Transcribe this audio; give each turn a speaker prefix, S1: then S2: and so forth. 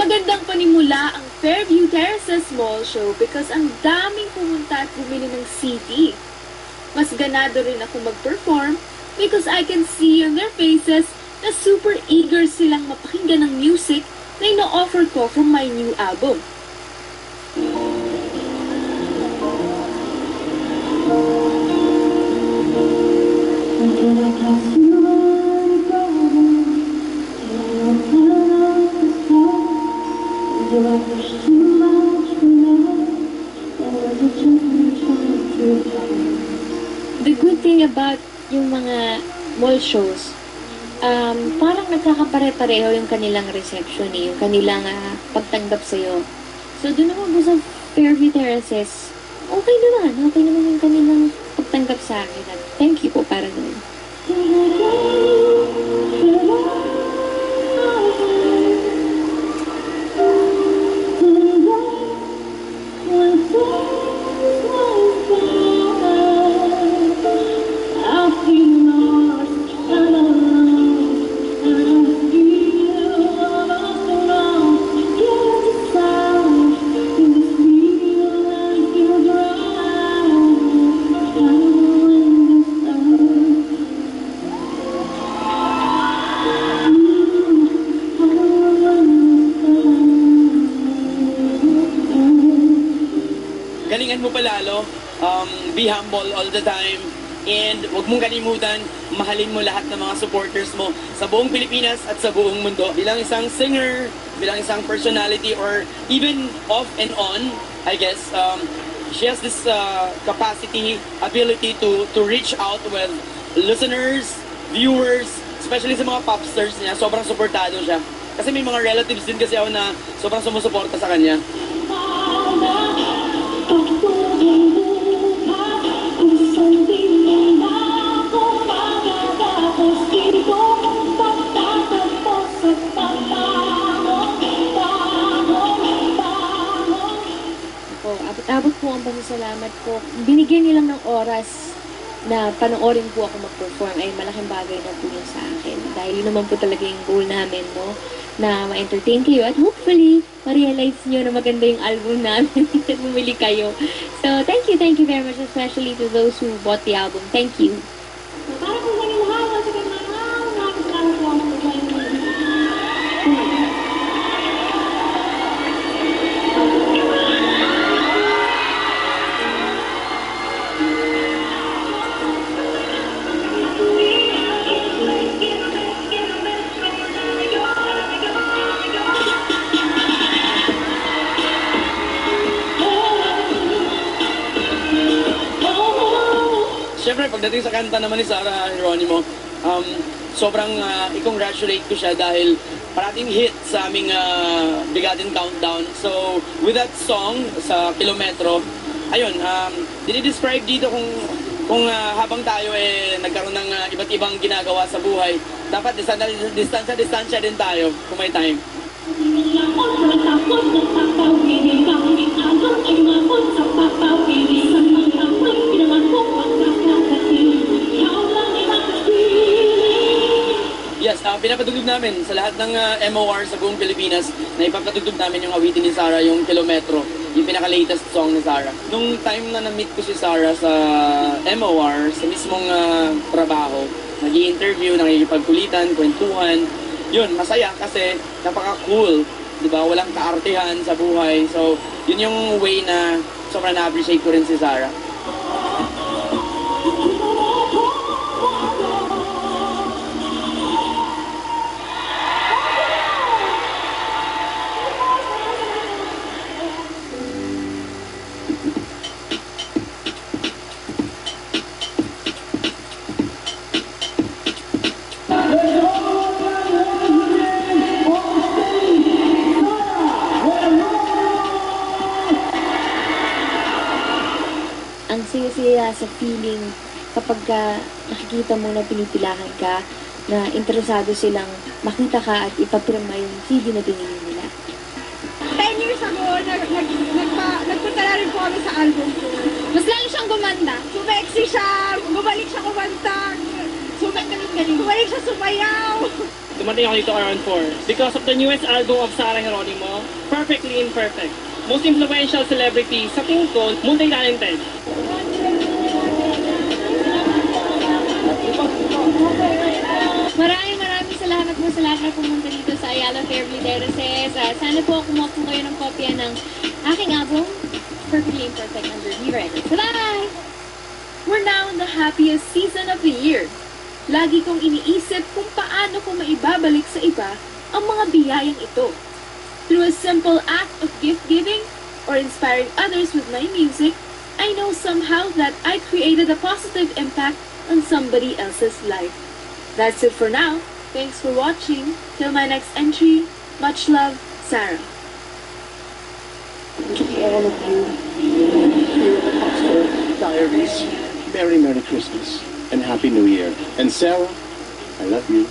S1: Magandang panimula ang Fairview Terraces Mall Show because ang daming pumunta at bumili ng CD. Mas ganado rin ako mag-perform because I can see on their faces na super eager silang mapakinggan ng music na ino-offer ko from my new album. The good thing about yung mga mall shows, parang nagkakapare-pareho yung kanilang reception, yung kanilang pagtanggap sa'yo. So, doon naman po sa Fairview Terraces, okay naman yung kanilang pagtanggap sa akin. At thank you po para doon.
S2: Galingan mo palalo, be humble all the time, and huwag mong kalimutan, mahalin mo lahat ng mga supporters mo sa buong Pilipinas at sa buong mundo. Bilang isang singer, bilang isang personality, or even off and on, I guess, she has this capacity, ability to reach out with listeners, viewers, especially sa mga pop stars niya. Sobrang supportado siya. Kasi may mga relatives din kasi ako na sobrang sumusuporta sa kanya.
S1: Abot po ang pasasalamat ko. Binigyan niyo lang ng oras na panoorin po ako mag-perform ay malaking bagay na po yun sa akin. Dahil yun naman po talaga yung goal namin, no? Na ma-entertain kayo at hopefully ma-realize nyo na maganda yung album namin at bumili kayo. So, thank you very much, especially to those who bought the album. Thank you.
S3: Para po sa inyo lahat, once again, maraming salamat po ako sa inyo.
S2: Siyempre, pagdating sa kanta naman ni Sarah Geronimo, sobrang i-congratulate ko siya dahil parating hit sa aming Bigatin Countdown. So, with that song sa Kilometro, ayun, dinidescribe dito kung habang tayo nagkaroon ng iba't ibang ginagawa sa buhay, dapat distansya din tayo kung may time. Yes, pinapatugtog namin sa lahat ng MOR sa buong Pilipinas na ipapatugtog namin yung awitin ni Sarah, yung Kilometro, yung pinaka-latest song ni Sarah. Nung time na na-meet ko si Sarah sa MOR, sa mismong trabaho, nag-i-interview, nakikipagkulitan, kwentuhan, yun, masaya kasi napaka-cool, di ba? Walang kaartehan sa buhay. So, yun yung way na sobrang na-appreciate ko rin si Sarah.
S1: Ang saya-saya sa feeling kapag nakikita mo na pinipilahan ka, na interesado silang makita ka at ipapirma yung CD na binili nila.
S3: 10 years ago, nagpunta na rin po kami sa album ko. Mas lalo siyang gumanda. Sumexy siya, gumalik siya kumanta. Bumalik siya sumayaw.
S4: Dumating ako dito around 4. Because of the newest album of Sarah Geronimo, Perfectly Imperfect. Most influential celebrity sa tingin ko, multi-talented.
S1: Maraming salamat po sa lahat na pumunta dito sa Ayala Fairview Terraces. Sana po kumuha po kayo ng kopya ng aking album, Perfectly Imperfect under V Records. Bye!
S5: We're now in the happiest season of the year. Lagi kong iniisip kung paano ko maibabalik sa iba ang mga biyayang ito. Through a simple act of gift-giving or inspiring others with my music, I know somehow that I created a positive impact on somebody else's life. That's it for now. Thanks for watching. Till my next entry, much love, Sarah.
S6: To all of you here at the Foxtrot Diaries, Merry Christmas and Happy New Year. And Sarah, I love you.